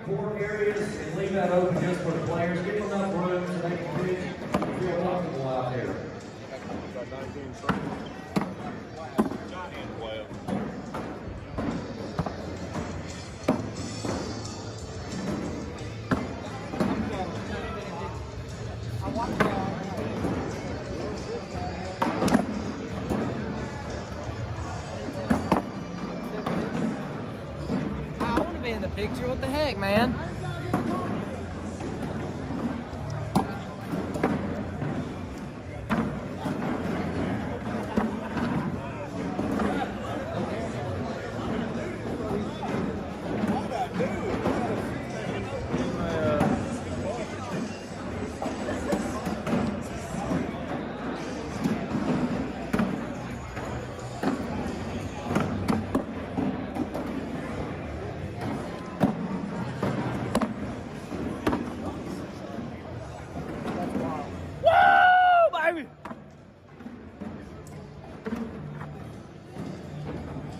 court areas and leave that open just for the players. Give them enough room so they can feel comfortable out there. In the picture, what the heck, man?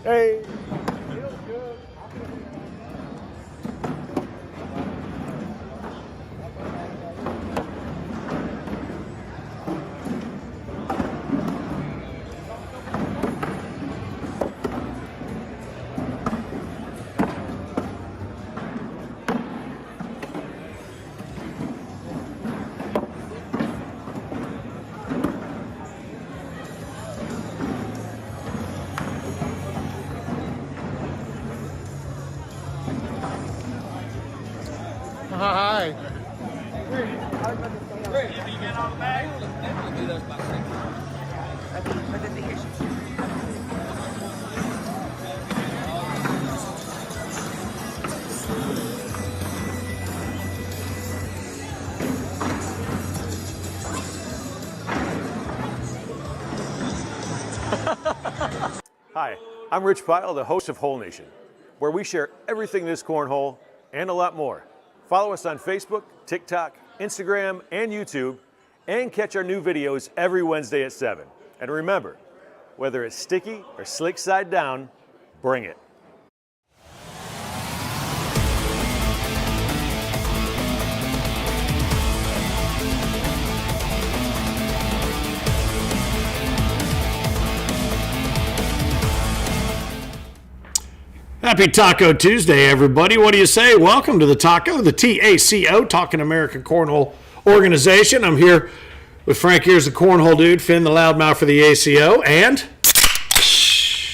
Hey. Hi. Hi, I'm Rich Pyle, the host of Hole Nation, where we share everything this cornhole and a lot more. Follow us on Facebook, TikTok, Instagram, and YouTube, and catch our new videos every Wednesday at 7. And remember, whether it's sticky or slick side down, bring it. Happy Taco Tuesday, everybody. What do you say? Welcome to the Taco, the TACO, Talking American Cornhole Organization. I'm here with Frank Geers, the Cornhole Dude, Finn, the loudmouth for the ACO, and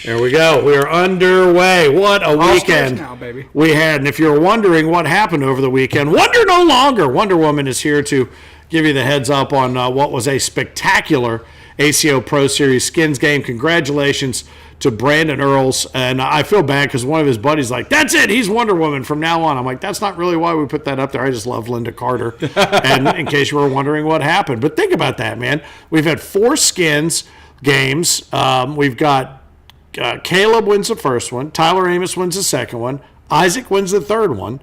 there we go. We are underway. What a weekend now, baby. We had. And if you're wondering what happened over the weekend, wonder no longer. Wonder Woman is here to give you the heads up on what was a spectacular ACO Pro Series skins game. Congratulations to Brandon Earls, and I feel bad because one of his buddies like, that's it, he's Wonder Woman from now on. I'm like, that's not really why we put that up there. I just love Linda Carter, and in case you were wondering what happened. But think about that, man. We've had 4 skins games. We've got Caleb wins the first one, Tyler Amos wins the second one, Isaac wins the third one,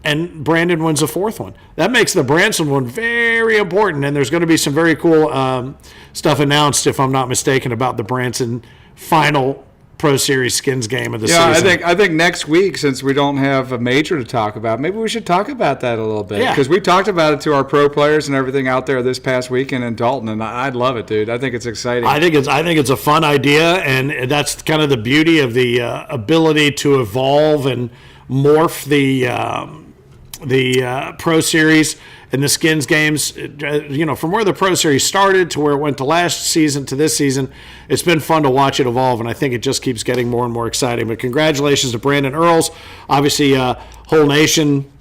and Brandon wins the fourth one. That makes the Branson one very important, and there's going to be some very cool stuff announced, if I'm not mistaken, about the Branson final Pro Series skins game of the season. I think next week, since we don't have a major to talk about, maybe we should talk about that a little bit. Because we talked about it to our pro players and everything out there this past weekend in Dalton, and I'd love it, dude. I think it's exciting. I think it's a fun idea, and that's kind of the beauty of the ability to evolve and morph the Pro Series and the skins games, from where the Pro Series started to where it went to last season to this season. It's been fun to watch it evolve, and I think it just keeps getting more and more exciting. But congratulations to Brandon Earls. Obviously, Whole Nation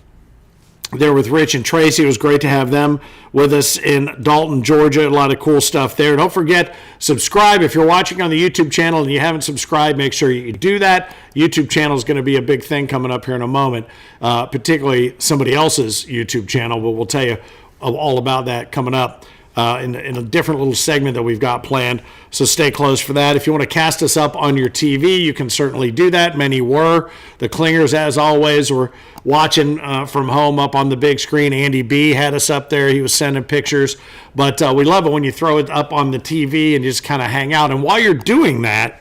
there with Rich and Tracy. It was great to have them with us in Dalton, Georgia. A lot of cool stuff there. Don't forget, subscribe. If you're watching on the YouTube channel and you haven't subscribed, make sure you do that. YouTube channel is going to be a big thing coming up here in a moment, particularly somebody else's YouTube channel, but we'll tell you all about that coming up in a different little segment that we've got planned. So stay close for that. If you want to cast us up on your TV, you can certainly do that. Many were. The Clingers, as always, were watching from home up on the big screen. Andy B had us up there. He was sending pictures. But we love it when you throw it up on the TV and just kind of hang out. And while you're doing that,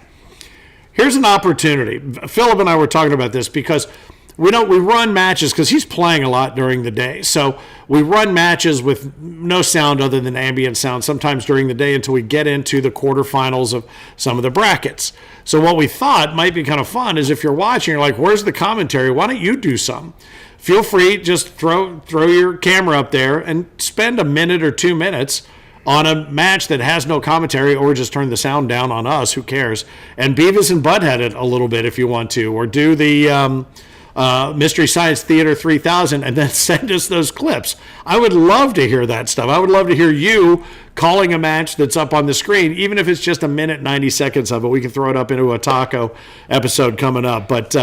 here's an opportunity. Philip and I were talking about this because we run matches because he's playing a lot during the day. So we run matches with no sound other than ambient sound sometimes during the day until we get into the quarterfinals of some of the brackets. So what we thought might be kind of fun is if you're watching, you're like, where's the commentary? Why don't you do some? Feel free, just throw your camera up there and spend a minute or 2 minutes on a match that has no commentary, or just turn the sound down on us. Who cares? And Beavis and Butthead it a little bit if you want to, or do the Mystery Science Theater 3000 and then send us those clips. I would love to hear that stuff. I would love to hear you calling a match that's up on the screen, even if it's just a minute, 90 seconds of it. We can throw it up into a taco episode coming up. But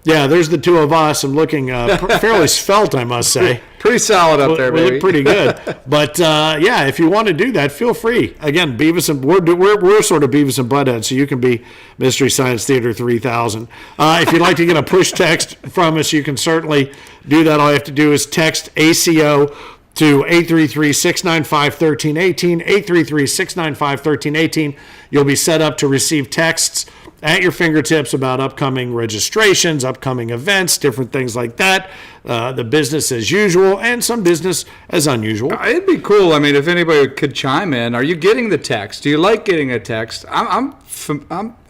yeah, there's the two of us. I'm looking fairly svelte, I must say. Pretty solid up there, baby. We look pretty good. But yeah, if you want to do that, feel free. Again, Beavis and we're sort of Beavis and Butthead, so you can be Mystery Science Theater 3000. If you'd like to get a push text from us, you can certainly do that. All you have to do is text ACO to 833-695-1318, 833-695-1318. You'll be set up to receive texts at your fingertips about upcoming registrations, upcoming events, different things like that. The business as usual and some business as unusual. It'd be cool. I mean, if anybody could chime in, are you getting the text? Do you like getting a text? I'm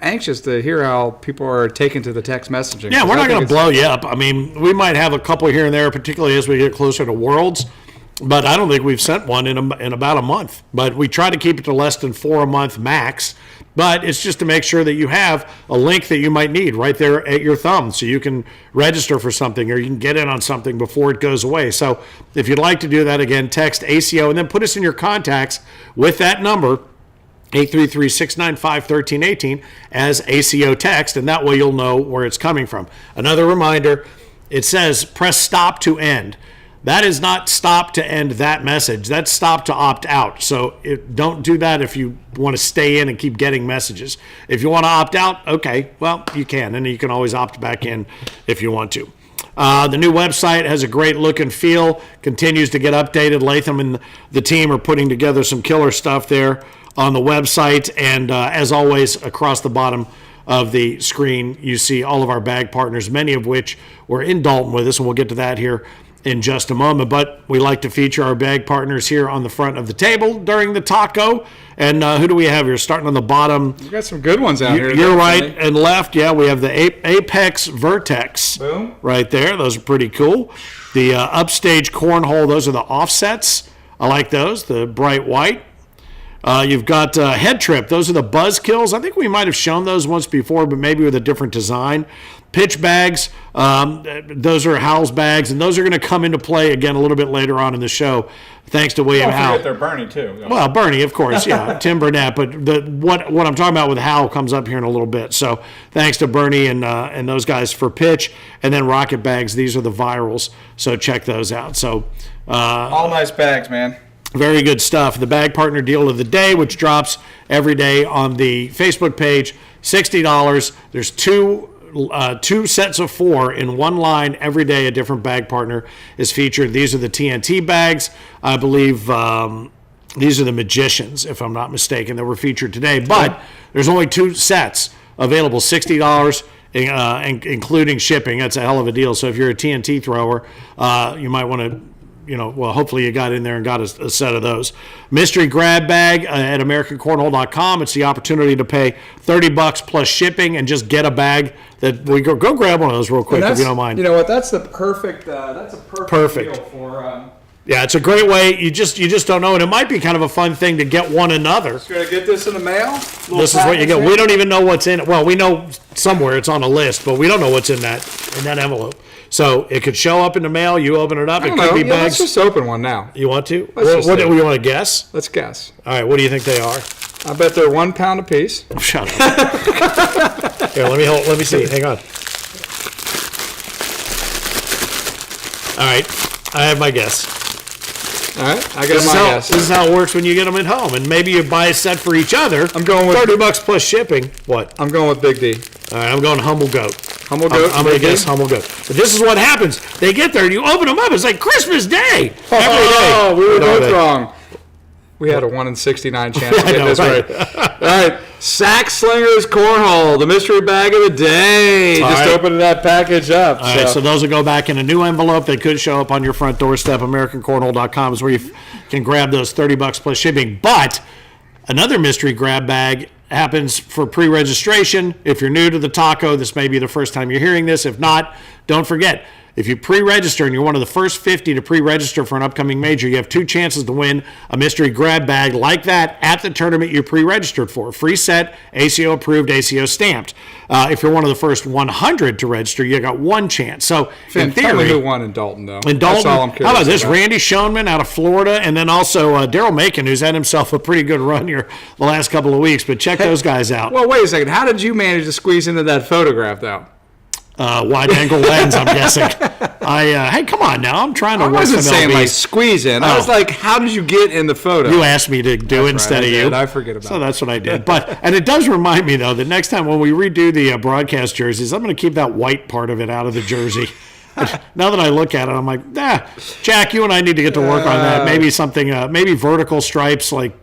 anxious to hear how people are taking to the text messaging. Yeah, we're not going to blow you up. I mean, we might have a couple here and there, particularly as we get closer to Worlds. But I don't think we've sent one in about a month. But we try to keep it to less than 4 a month max. But it's just to make sure that you have a link that you might need right there at your thumb so you can register for something or you can get in on something before it goes away. So if you'd like to do that, again, text ACO and then put us in your contacts with that number, 833-695-1318, as ACO text, and that way you'll know where it's coming from. Another reminder, it says press stop to end. That is not stop to end that message. That's stop to opt out. So don't do that if you want to stay in and keep getting messages. If you want to opt out, okay, well, you can. And you can always opt back in if you want to. The new website has a great look and feel, continues to get updated. Latham and the team are putting together some killer stuff there on the website. And as always, across the bottom of the screen, you see all of our bag partners, many of which were in Dalton with us, and we'll get to that here in just a moment. But we like to feature our bag partners here on the front of the table during the taco. And who do we have here? Starting on the bottom. We've got some good ones out here. You're right and left. Yeah, we have the Apex Vertex. Boom. Right there. Those are pretty cool. The Upstage Cornhole, those are the offsets. I like those, the bright white. You've got Head Trip. Those are the Buzz Kills. I think we might have shown those once before, but maybe with a different design. Pitch bags, those are Howell's bags, and those are going to come into play again a little bit later on in the show, thanks to William Howell. They're Bernie, too. Well, Bernie, of course, yeah, Tim Burnett. But what I'm talking about with Howell comes up here in a little bit. So thanks to Bernie and those guys for pitch. And then Rocket Bags, these are the virals, so check those out. So all nice bags, man. Very good stuff. The bag partner deal of the day, which drops every day on the Facebook page, $60. There's two sets of 4 in one line every day. A different bag partner is featured. These are the TNT bags. I believe these are the Magicians, if I'm not mistaken, that were featured today. But there's only 2 sets available, $60, including shipping. That's a hell of a deal. So if you're a TNT thrower, you might want to, hopefully you got in there and got a set of those. Mystery grab bag at AmericanCornhole.com. It's the opportunity to pay $30 plus shipping and just get a bag that we go grab one of those real quick if you don't mind. You know what? That's the perfect. That's a perfect deal for. Yeah, it's a great way. You just don't know, and it might be kind of a fun thing to get one another. So you're gonna get this in the mail. This is what you get. We don't even know what's in it. Well, we know somewhere it's on a list, but we don't know what's in that envelope. So it could show up in the mail. You open it up. It could be bags. Let's just open one now. You want to? What do we want to guess? Let's guess. All right. What do you think they are? I bet they're 1 pound a piece. Shut up. Here, let me see. Hang on. All right. I have my guess. All right. I got my guess. This is how it works when you get them at home, and maybe you buy a set for each other. I'm going with $30 plus shipping. What? I'm going with Big D. All right. I'm going Humble Goat. Humble Goat. I'm going to guess Humble Goat. But this is what happens. They get there, and you open them up. It's like Christmas Day. Every day. We were both wrong. We had a 1 in 69 chance to get this right. All right. Sack Slingers Cornhole, the mystery bag of the day. Just opening that package up. All right, so those will go back in a new envelope. They could show up on your front doorstep. AmericanCornhole.com is where you can grab those $30 plus shipping. But another mystery grab bag happens for pre-registration. If you're new to the taco, this may be the first time you're hearing this. If not, don't forget. If you pre-register and you're one of the first 50 to pre-register for an upcoming major, you have 2 chances to win a mystery grab bag like that at the tournament you pre-registered for. Free set, ACO approved, ACO stamped. If you're one of the first 100 to register, you got 1 chance. So Finn, in theory, tell me who won in Dalton, though. In Dalton, that's all I'm curious how about this? about. Randy Schoenman out of Florida, and then also Daryl Macon, who's had himself a pretty good run here the last couple of weeks. But check those guys out. Well, wait a second. How did you manage to squeeze into that photograph, though? Wide angle lens, I'm guessing. Hey, come on now. I'm trying to I wasn't West saying MLB. like squeeze in. I was like, how did you get in the photo? You asked me to do it instead of you. I forget about So it. that's what I did. And it does remind me, though, that next time when we redo the broadcast jerseys, I'm going to keep that white part of it out of the jersey. Now that I look at it, I'm like, Jack, you and I need to get to work on that. Maybe something, maybe vertical stripes like,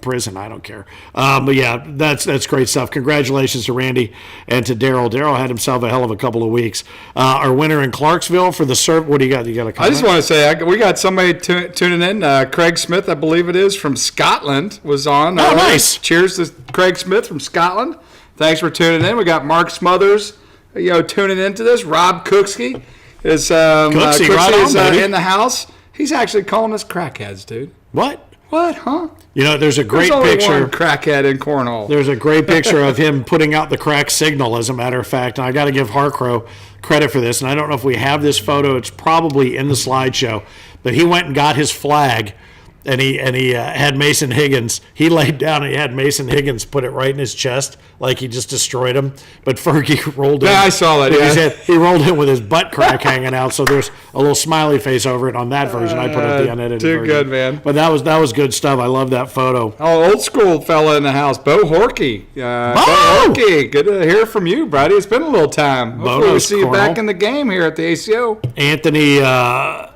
prison. I don't care. But yeah, that's great stuff. Congratulations to Randy and to Daryl. Daryl had himself a hell of a couple of weeks. Our winner in Clarksville for the serve. What do you got? You got a comment? I just want to say we got somebody tuning in. Craig Smith, I believe it is, from Scotland, was on. Oh, nice. Cheers to Craig Smith from Scotland. Thanks for tuning in. We got Mark Smothers, tuning into this. Rob Cooksey is Cooksey, right on, baby. In the house. He's actually calling us crackheads, dude. What? What, huh? There's a great There's only picture. one crackhead in cornhole. There's a great picture of him putting out the crack signal, as a matter of fact. And I got to give Harcrow credit for this. And I don't know if we have this photo. It's probably in the slideshow. But he went and got his flag, and he had Mason Higgins. He laid down and he had Mason Higgins put it right in his chest, like he just destroyed him. But Fergie rolled in. Yeah, I saw that. Yeah. He rolled in with his butt crack hanging out. So there's a little smiley face over it on that version. I put up the unedited too version. good, man. But that was good stuff. I love that photo. Oh, old school fella in the house, Bo Horkey. Bo Horkey, good to hear from you, buddy. It's been a little time. Hopefully we see you back in the game here at the ACO.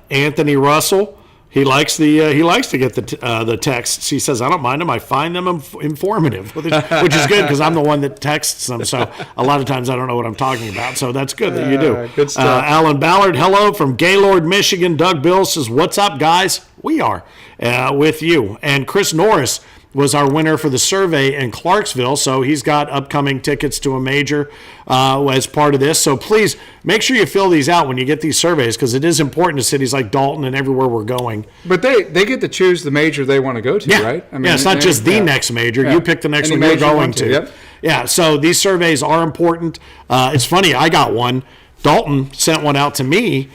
Anthony Russell. He likes to get the texts. He says, I don't mind them. I find them informative, which is good because I'm the one that texts them. So a lot of times I don't know what I'm talking about. So that's good that you do. Good stuff. Alan Ballard, hello from Gaylord, Michigan. Doug Bill says, what's up, guys? We are with you. And Chris Norris was our winner for the survey in Clarksville. So he's got upcoming tickets to a major as part of this. So please make sure you fill these out when you get these surveys, because it is important to cities like Dalton and everywhere we're going. But they get to choose the major they want to go to, right? I mean, it's not just the next major. You pick the next one you're going to. Yep. Yeah, so these surveys are important. It's funny, I got one. Dalton sent one out to me.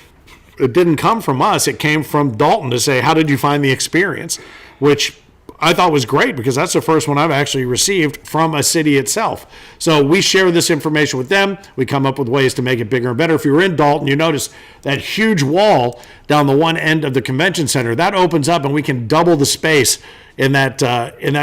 It didn't come from us. It came from Dalton to say, how did you find the experience? Which I thought was great, because that's the first one I've actually received from a city itself. So we share this information with them. We come up with ways to make it bigger and better. If you're in Dalton, you notice that huge wall down the one end of the convention center. That opens up and we can double the space in that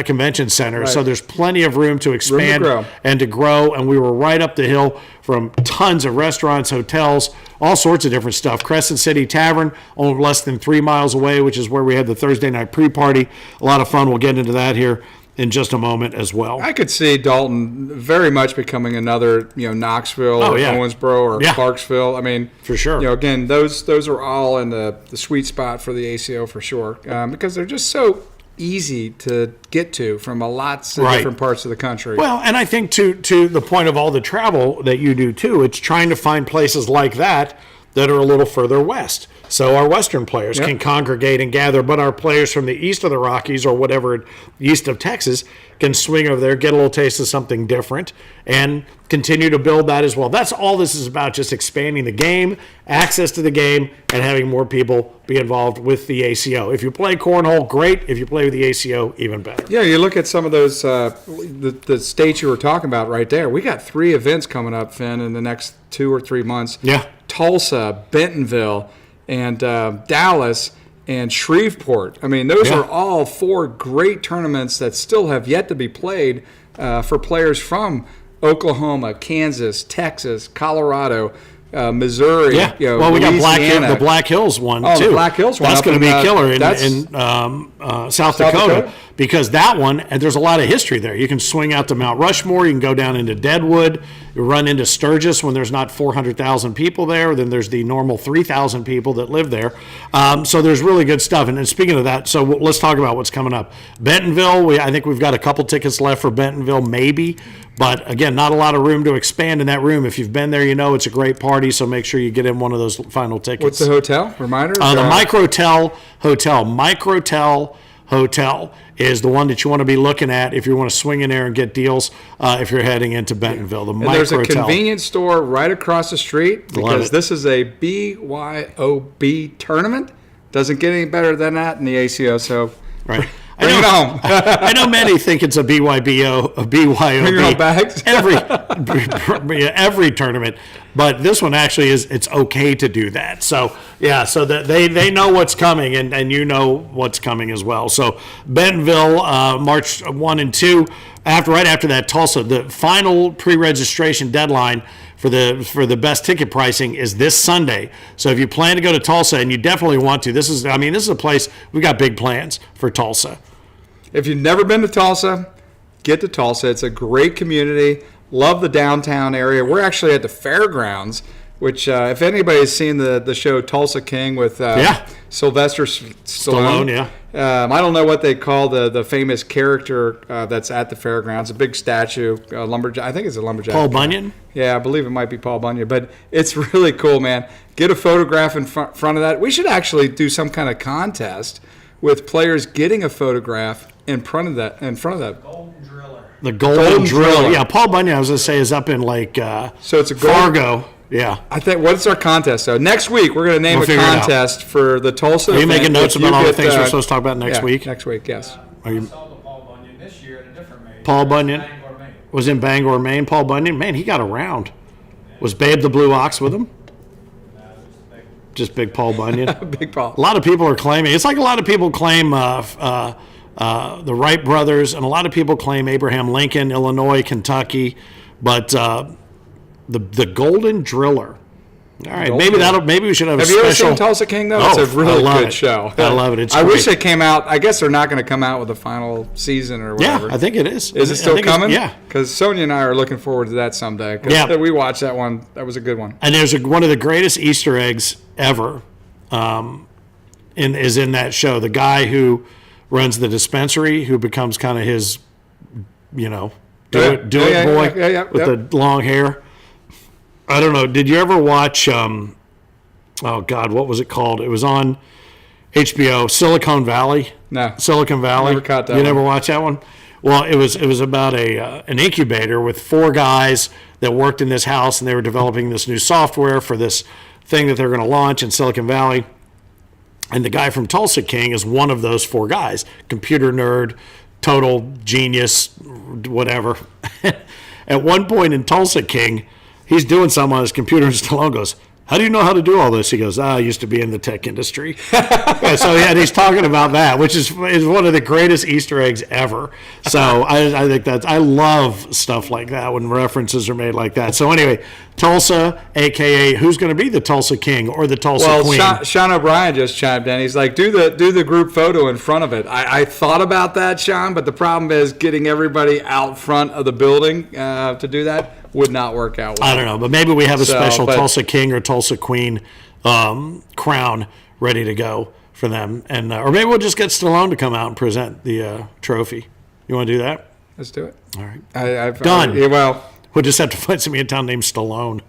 convention center. Right. So there's plenty of room to expand and to grow. And we were right up the hill from tons of restaurants, hotels, all sorts of different stuff. Crescent City Tavern, only less than 3 miles away, which is where we had the Thursday night pre-party. A lot of fun. We'll get into that here in just a moment as well. I could see Dalton very much becoming another, Knoxville or Owensboro or Clarksville. I mean, for sure. Again, those are all in the sweet spot for the ACO for sure, because they're just so easy to get to from lots of different parts of the country. Well, and I think to the point of all the travel that you do too, it's trying to find places like that are a little further west. So our Western players can congregate and gather, but our players from the east of the Rockies or whatever, east of Texas, can swing over there, get a little taste of something different, and continue to build that as well. That's all this is about, just expanding the game, access to the game, and having more people be involved with the ACO. If you play cornhole, great. If you play with the ACO, even better. Yeah, you look at some of those, the states you were talking about right there. We got 3 events coming up, Finn, in the next 2 or 3 months. Yeah. Tulsa, Bentonville, and Dallas, and Shreveport. I mean, those are all 4 great tournaments that still have yet to be played for players from Oklahoma, Kansas, Texas, Colorado, Missouri. Yeah. We got the Black Hills one too. The Black Hills one. That's going to be killer in South Dakota. because that one, and there's a lot of history there. You can swing out to Mount Rushmore. You can go down into Deadwood. You run into Sturgis when there's not 400,000 people there. Then there's the normal 3,000 people that live there. So there's really good stuff. And speaking of that, so let's talk about what's coming up. Bentonville, I think we've got a couple tickets left for Bentonville, maybe. But again, not a lot of room to expand in that room. If you've been there, you know it's a great party, so make sure you get in one of those final tickets. What's the hotel? Reminder? The Microtel Hotel. Microtel Hotel is the one that you want to be looking at if you want to swing in there and get deals if you're heading into Bentonville. The and Microtel. there's a convenience store right across the street because this is a BYOB tournament. Doesn't get any better than that in the ACO, so right. bring it home. I know many think it's a BYBO, a BYOB. Bring your own bags. every tournament, but this one actually it's okay to do that. So yeah, so that they know what's coming, and you know what's coming as well. So Bentonville, March 1 and 2. Right after that, Tulsa. The final pre-registration deadline for the best ticket pricing is this Sunday. So if you plan to go to Tulsa, and you definitely want to, this is a place we've got big plans for Tulsa. If you've never been to Tulsa, get to Tulsa. It's a great community. Love the downtown area. We're actually at the fairgrounds, which if anybody's seen the show Tulsa King with Sylvester Stallone. Yeah. I don't know what they call the famous character that's at the fairgrounds. A big statue, lumberjack. I think it's a lumberjack. Paul Bunyan? Yeah, I believe it might be Paul Bunyan. But it's really cool, man. Get a photograph in front of that. We should actually do some kind of contest with players getting a photograph in front of that. Golden Driller. The Golden Driller. Yeah, Paul Bunyan, I was going to say, is up in so it's a Fargo. Yeah. I think, what's our contest? So next week we're going to name a contest for the Tulsa. Are you making notes about all the things we're supposed to talk about next week? Next week, yes. I saw the Paul Bunyan this year at a different Maine. Paul Bunyan Bangor, Maine. was in Bangor, Maine. Paul Bunyan, man, he got around. Was Babe the Blue Ox with him? Just big Paul Bunyan. Big Paul. A lot of people are claiming. It's like a lot of people claim the Wright brothers, and a lot of people claim Abraham Lincoln, Illinois, Kentucky, but the Golden Driller. All right, maybe we should have a special. Have you ever seen Tulsa King though? It's a really good show. I love it. I wish it came out. I guess they're not going to come out with a final season or whatever. Yeah, I think it is. Is it still coming? Yeah, because Sonia and I are looking forward to that someday. Yeah, we watched that one. That was a good one. And there's one of the greatest Easter eggs ever. Is in that show. The guy who runs the dispensary, who becomes kind of his, do it boy with the long hair. I don't know. Did you ever watch? Oh God, what was it called? It was on HBO. Silicon Valley. No. Silicon Valley. Never caught that. You never watched that one? Well, it was about an incubator with 4 guys that worked in this house, and they were developing this new software for this thing that they're going to launch in Silicon Valley. And the guy from Tulsa King is one of those 4 guys. Computer nerd, total genius, whatever. At one point in Tulsa King, he's doing something on his computer, and Stallone goes, "How do you know how to do all this?" He goes, "I used to be in the tech industry." So he's talking about that, which is one of the greatest Easter eggs ever. So I think I love stuff like that when references are made like that. So anyway, Tulsa, a.k.a. who's going to be the Tulsa King or the Tulsa Queen? Sean O'Brien just chimed in. He's like, do the group photo in front of it. I thought about that, Sean, but the problem is getting everybody out front of the building to do that would not work out well. I don't know, but maybe we have a special Tulsa King or Tulsa Queen crown ready to go for them, and or maybe we'll just get Stallone to come out and present the trophy. You want to do that? Let's do it. All right. I've done. Well, we'll just have to find somebody in town named Stallone.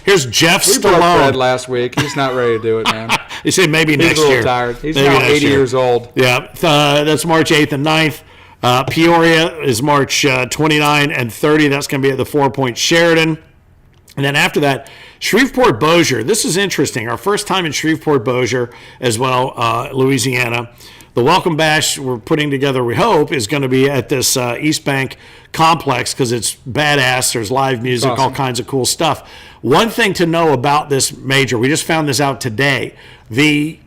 Here's Jeff we Stallone. broke bread last week. He's not ready to do it, man. He said maybe next year. He's a little tired. He's maybe now 80 years old. Yeah, that's March 8th and 9th. Peoria is March 29 and 30. That's going to be at the 4 Point Sheridan. And then after that, Shreveport Bossier. This is interesting. Our first time in Shreveport Bossier as well, Louisiana. The Welcome Bash we're putting together, we hope, is going to be at this East Bank complex because it's badass. There's live music, awesome. All kinds of cool stuff. One thing to know about this major, we just found this out today. The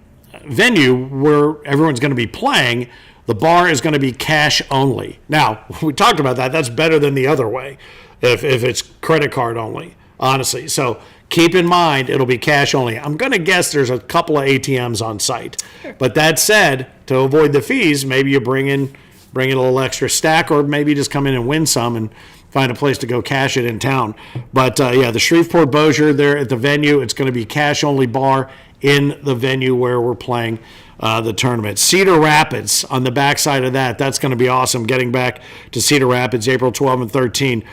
venue where everyone's going to be playing, the bar is going to be cash only. Now, we talked about that. That's better than the other way if it's credit card only, honestly. So Keep in mind, it'll be cash only. I'm going to guess there's a couple of ATMs on site. But that said, to avoid the fees, maybe you bring in a little extra stack, or maybe just come in and win some and find a place to go cash it in town. But, the Shreveport Bossier there at the venue, it's going to be cash-only bar in the venue where we're playing the tournament. Cedar Rapids on the backside of that's going to be awesome. Getting back to Cedar Rapids, April 12 and 13.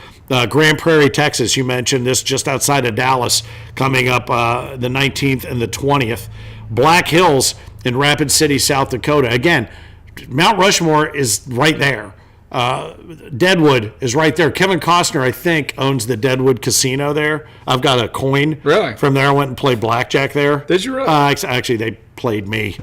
Grand Prairie, Texas, you mentioned this, just outside of Dallas, coming up the 19th and the 20th. Black Hills in Rapid City, South Dakota. Again, Mount Rushmore is right there. Deadwood is right there. Kevin Costner, I think, owns the Deadwood Casino there. I've got a coin from there. I went and played blackjack there. Did you really? Actually, they played me.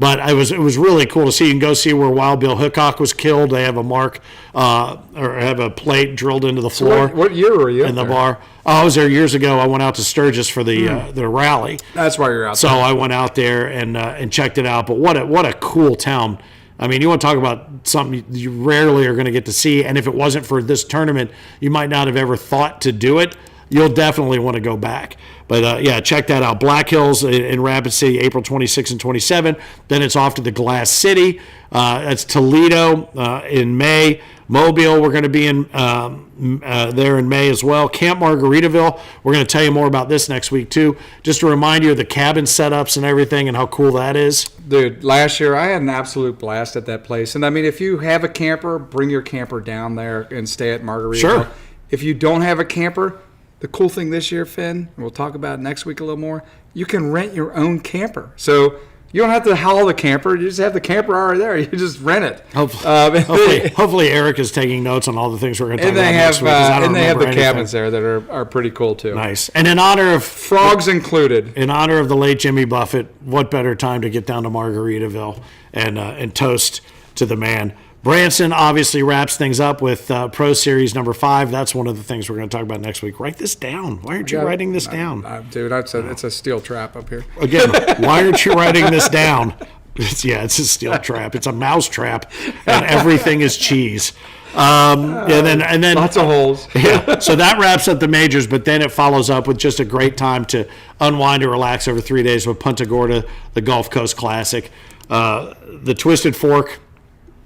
But it was really cool to see. You can go see where Wild Bill Hickok was killed. They have a mark or have a plate drilled into the floor. So what year were you in the bar? Oh, I was there years ago. I went out to Sturgis for the rally. That's why you're out so there. So I went out there and checked it out. But what a cool town. I mean, you want to talk about something you rarely are going to get to see. And if it wasn't for this tournament, you might not have ever thought to do it. You'll definitely want to go back. But, check that out. Black Hills in Rapid City, April 26 and 27. Then it's off to the Glass City. That's Toledo in May. Mobile, we're going to be in there in May as well. Camp Margaritaville, we're going to tell you more about this next week, too. Just to remind you of the cabin setups and everything and how cool that is. Dude, last year I had an absolute blast at that place. And, I mean, if you have a camper, bring your camper down there and stay at Margaritaville. Sure. If you don't have a camper, the cool thing this year, Finn, and we'll talk about it next week a little more, you can rent your own camper. So you don't have to haul the camper. You just have the camper already there. You just rent it. Hopefully Eric is taking notes on all the things we're going to talk about next week. And they have the cabins there that are pretty cool, too. Nice. And in honor of... Frogs included. In honor of the late Jimmy Buffett, what better time to get down to Margaritaville and toast to the man. Branson obviously wraps things up with Pro Series number 5. That's one of the things we're going to talk about next week. Write this down. Why aren't you writing this down? Dude, it's a steel trap up here. Again, why aren't you writing this down? It's a steel trap. It's a mouse trap, and everything is cheese. And then lots of holes. Yeah. So that wraps up the majors, but then it follows up with just a great time to unwind and relax over 3 days with Punta Gorda, the Gulf Coast Classic, the Twisted Fork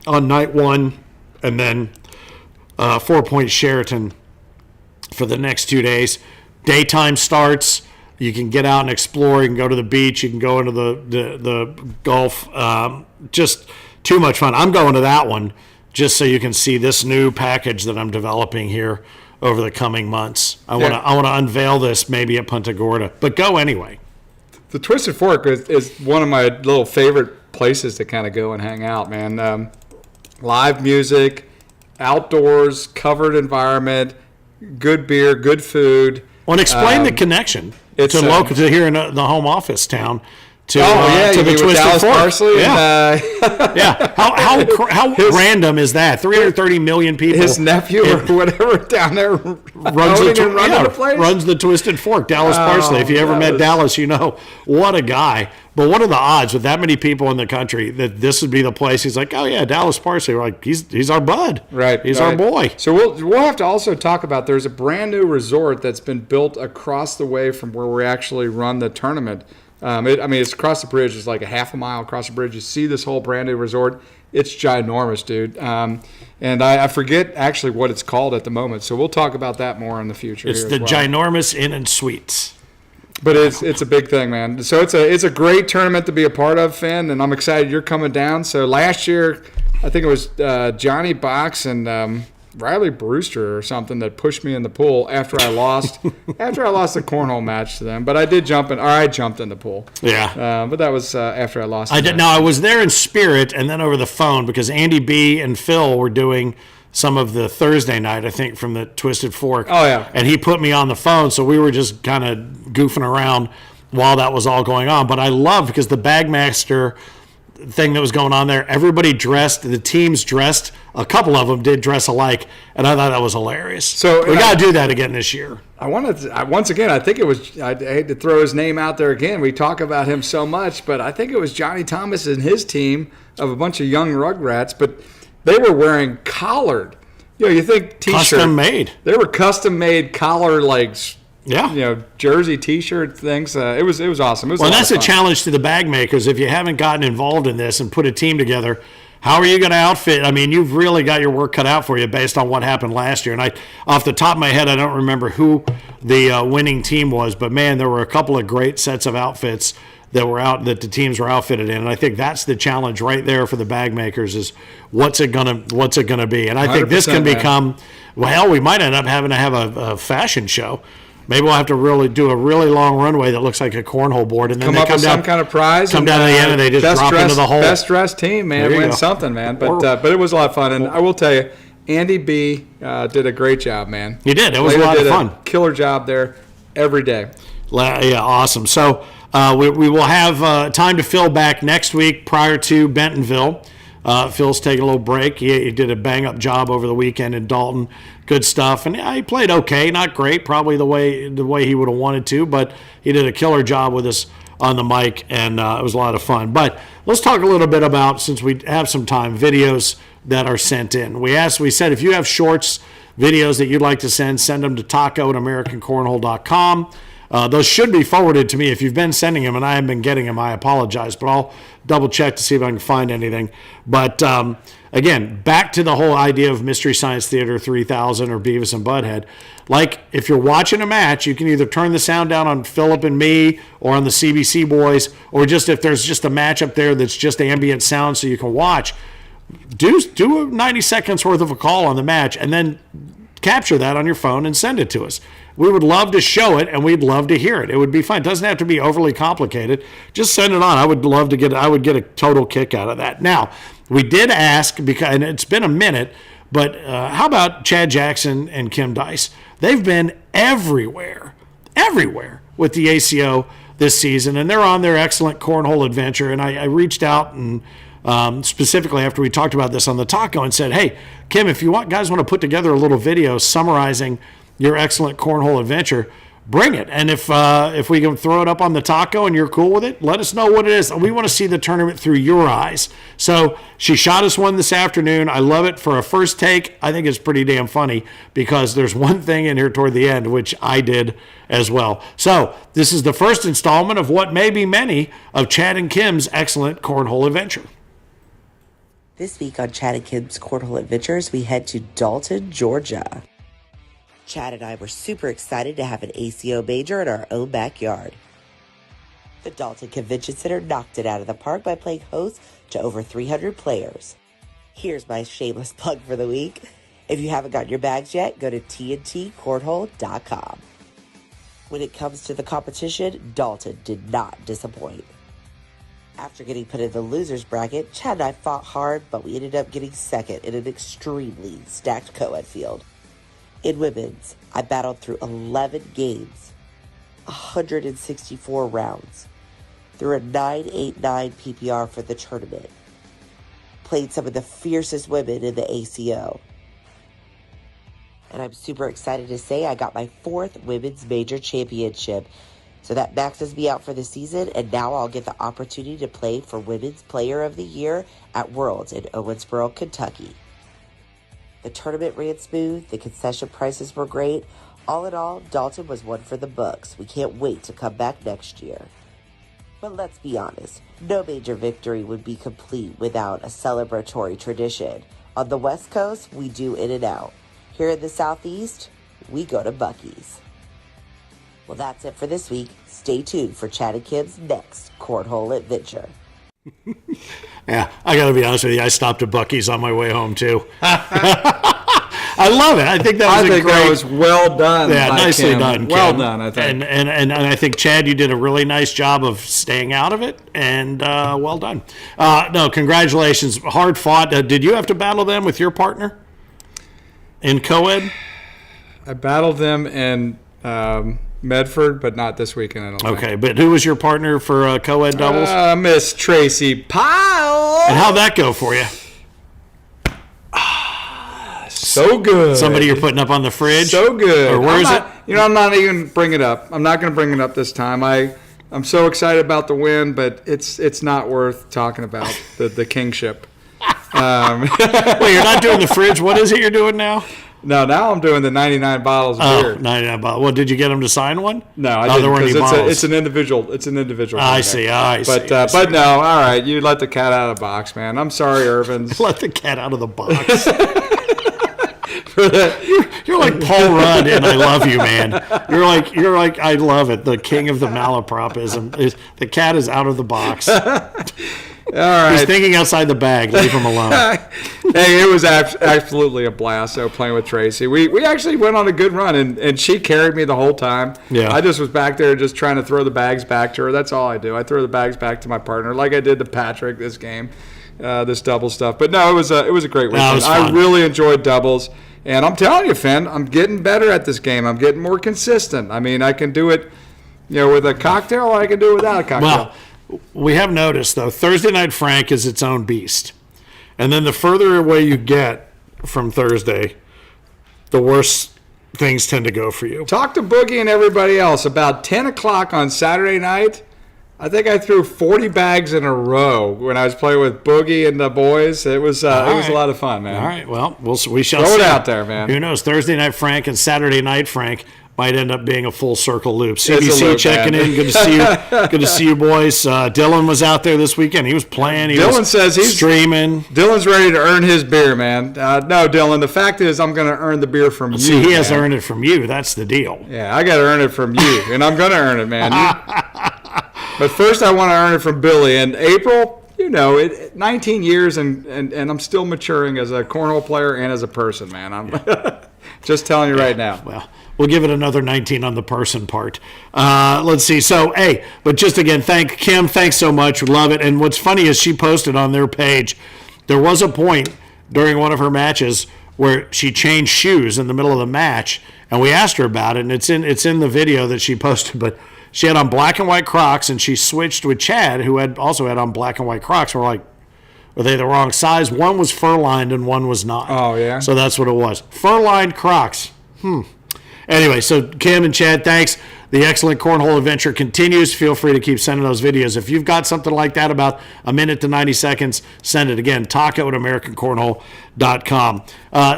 on night 1, and then 4 Point Sheraton for the next 2 days. Daytime starts. You can get out and explore. You can go to the beach. You can go into the Gulf. Just too much fun. I'm going to that one just so you can see this new package that I'm developing here over the coming months. I want to unveil this maybe at Punta Gorda, but go anyway. The Twisted Fork is one of my little favorite places to kind of go and hang out, man. Live music, outdoors, covered environment, good beer, good food. Well, and explain the connection to here in the home office town. To the Twisted Fork. Parsley yeah. How random is that? 330 million people. His nephew or whatever down there runs the Twisted Fork. Dallas Parsley. If you ever met Dallas, you know what a guy. But what are the odds with that many people in the country that this would be the place? He's like, oh yeah, Dallas Parsley. We're like, he's our bud. Right. He's our boy. So we'll have to also talk about. There's a brand new resort that's been built across the way from where we actually run the tournament. It's across the bridge. It's like a half a mile across the bridge. You see this whole brand new resort. It's ginormous, dude. And I forget actually what it's called at the moment. So we'll talk about that more in the future. It's the Ginormous Inn and Suites. But it's a big thing, man. So it's a great tournament to be a part of, Finn, and I'm excited you're coming down. So last year, I think it was Johnny Box and Riley Brewster or something that pushed me in the pool after I lost the cornhole match to them. But I jumped in the pool. Yeah. But that was after I lost. I was there in spirit and then over the phone because Andy B and Phil were doing some of the Thursday night, I think, from the Twisted Fork. Oh, yeah. And he put me on the phone, so we were just kind of goofing around while that was all going on. But I love because the Bagmaster thing that was going on there, everybody dressed, the teams dressed, a couple of them did dress alike, and I thought that was hilarious. So we got to do that again this year. I think it was, I hate to throw his name out there again. We talk about him so much, but I think it was Johnny Thomas and his team of a bunch of young Rugrats, but they were wearing collared. You think T-shirt. Custom made. They were custom made collar, like jersey, T-shirt things. It was awesome. It was that's a challenge to the bag makers. If you haven't gotten involved in this and put a team together, how are you going to outfit? I mean, you've really got your work cut out for you based on what happened last year. And off the top of my head, I don't remember who the winning team was, but man, there were a couple of great sets of outfits that the teams were outfitted in. And I think that's the challenge right there for the bag makers is what's it gonna be? And I think this can become, we might end up having to have a fashion show. Maybe we'll have to really do a really long runway that looks like a cornhole board, and then come up with some kind of prize. Come down to the end, and they just drop into the hole. Best dressed team, man, win something, man. But it was a lot of fun, and I will tell you, Andy B did a great job, man. He did. It was a lot of fun. Killer job there every day. Yeah, awesome. So we will have time to Phil back next week prior to Bentonville. Phil's taking a little break. He did a bang-up job over the weekend in Dalton. Good stuff. And he played okay, not great, probably the way he would have wanted to, but he did a killer job with us on the mic, and it was a lot of fun. But let's talk a little bit about, since we have some time, videos that are sent in. We said if you have shorts, videos that you'd like to send them to taco@americancornhole.com. Those should be forwarded to me. If you've been sending them and I haven't been getting them, I apologize, but I'll double check to see if I can find anything. But again, back to the whole idea of Mystery Science Theater 3000 or Beavis and Butthead. Like, if you're watching a match, you can either turn the sound down on Philip and me or on the CBC boys, or just if there's just a match up there that's just ambient sound so you can watch, do a 90 seconds worth of a call on the match and then capture that on your phone and send it to us. We would love to show it, and we'd love to hear it. It would be fun. It doesn't have to be overly complicated. Just send it on. I would get a total kick out of that. Now, we did ask, and it's been a minute, but how about Chad Jackson and Kim Dice? They've been everywhere with the ACO this season, and they're on their excellent cornhole adventure. And I reached out and specifically after we talked about this on the taco and said, hey, Kim, if you guys want to put together a little video summarizing your excellent cornhole adventure, bring it. And if we can throw it up on the taco and you're cool with it, let us know what it is. We want to see the tournament through your eyes. So she shot us one this afternoon. I love it. For a first take, I think it's pretty damn funny because there's one thing in here toward the end, which I did as well. So this is the first installment of what may be many of Chad and Kim's excellent cornhole adventure. This week on Chad and Kim's Cornhole Adventures, we head to Dalton, Georgia. Chad and I were super excited to have an ACO major in our own backyard. The Dalton Convention Center knocked it out of the park by playing host to over 300 players. Here's my shameless plug for the week. If you haven't gotten your bags yet, go to tntcornhole.com. When it comes to the competition, Dalton did not disappoint. After getting put in the loser's bracket, Chad and I fought hard, but we ended up getting second in an extremely stacked co-ed field. In women's, I battled through 11 games, 164 rounds, through a 9.89 PPR for the tournament. Played some of the fiercest women in the ACO. And I'm super excited to say I got my 4th women's major championship. So that maxes me out for the season, and now I'll get the opportunity to play for Women's Player of the Year at Worlds in Owensboro, Kentucky. The tournament ran smooth, the concession prices were great. All in all, Dalton was one for the books. We can't wait to come back next year. But let's be honest, no major victory would be complete without a celebratory tradition. On the West Coast, we do in and out. Here in the Southeast, we go to Buc-ee's. Well, that's it for this week. Stay tuned for Chad and Kim's next cornhole adventure. Yeah, I got to be honest with you. I stopped at Buc-ee's on my way home, too. I love it. I think that was well done. Yeah, nicely Kim. done, Kim. Well done, I think. And I think, Chad, you did a really nice job of staying out of it, and well done. No, congratulations. Hard fought. Did you have to battle them with your partner in co-ed? I battled them in Medford, but not this weekend, I don't think. Okay, but who was your partner for co-ed doubles? Miss Tracy Pyle. And how'd that go for you? So good. Somebody you're putting up on the fridge? So good. Or where is it? I'm not even bringing it up. I'm not going to bring it up this time. I'm so excited about the win, but it's not worth talking about the kingship. Wait, you're not doing the fridge? What is it you're doing now? No, now I'm doing the 99 bottles of beer. 99 bottles. Well, did you get them to sign one? No, I didn't, there weren't any bottles. it's an individual. It's an individual. I thing see. there. I see. But no, all right. You let the cat out of the box, man. I'm sorry, Irvins. Let the cat out of the box. You're like Paul Rudd and I Love You, man. You're like I love it. The king of the malapropism is the cat is out of the box. All right. He's thinking outside the bag. Leave him alone. Hey, it was absolutely a blast. So playing with Tracy, we actually went on a good run, and she carried me the whole time. Yeah. I just was back there just trying to throw the bags back to her. That's all I do. I throw the bags back to my partner, like I did to Patrick this game, this double stuff. But no, it was a great weekend. I really enjoyed doubles, and I'm telling you, Finn, I'm getting better at this game. I'm getting more consistent. I mean, I can do it, with a cocktail, or I can do it without a cocktail. Well, we have noticed, though, Thursday Night Frank is its own beast. And then the further away you get from Thursday, the worse things tend to go for you. Talk to Boogie and everybody else. About 10 o'clock on Saturday night, I think I threw 40 bags in a row when I was playing with Boogie and the boys. It was a lot of fun, man. All right, well, we shall throw see. It out there, man. Who knows? Thursday Night Frank and Saturday Night Frank might end up being a full circle loop. It's a CBC loop, checking man. in. Good to see you. Good to see you, boys. Dylan was out there this weekend. He was playing. Dylan says he's streaming. Dylan's ready to earn his beer, man. No, Dylan. The fact is, I'm going to earn the beer from you. See, he has earned it from you. That's the deal. Yeah, I got to earn it from you, and I'm going to earn it, man. But first, I want to earn it from Billy. And April, 19 years, and I'm still maturing as a cornhole player and as a person, man. I'm just telling you right now. Well, we'll give it another 19 on the person part. Let's see. So, hey, but just again, thank Kim. Thanks so much. Love it. And what's funny is she posted on their page, there was a point during one of her matches where she changed shoes in the middle of the match, and we asked her about it, and it's in the video that she posted, but she had on black and white Crocs, and she switched with Chad, who also had on black and white Crocs. We're like, were they the wrong size? One was fur-lined and one was not. Oh, yeah? So that's what it was. Fur-lined Crocs. Anyway, so Kim and Chad, thanks. The excellent cornhole adventure continues. Feel free to keep sending those videos. If you've got something like that, about a minute to 90 seconds, send it. Again, taco at AmericanCornhole.com.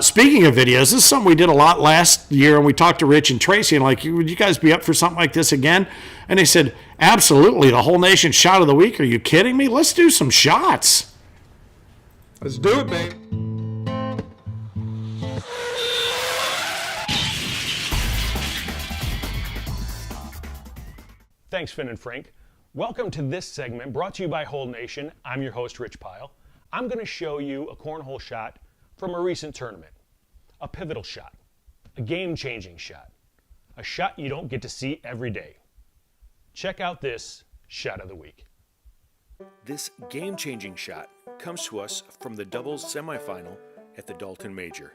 Speaking of videos, this is something we did a lot last year, and we talked to Rich and Tracy, and like, would you guys be up for something like this again? And they said, absolutely, the whole nation shot of the week. Are you kidding me? Let's do some shots. Let's do it, baby. Thanks, Finn and Frank. Welcome to this segment brought to you by Whole Nation. I'm your host, Rich Pyle. I'm going to show you a cornhole shot from a recent tournament. A pivotal shot. A game-changing shot. A shot you don't get to see every day. Check out this shot of the week. This game-changing shot comes to us from the doubles semifinal at the Dalton Major.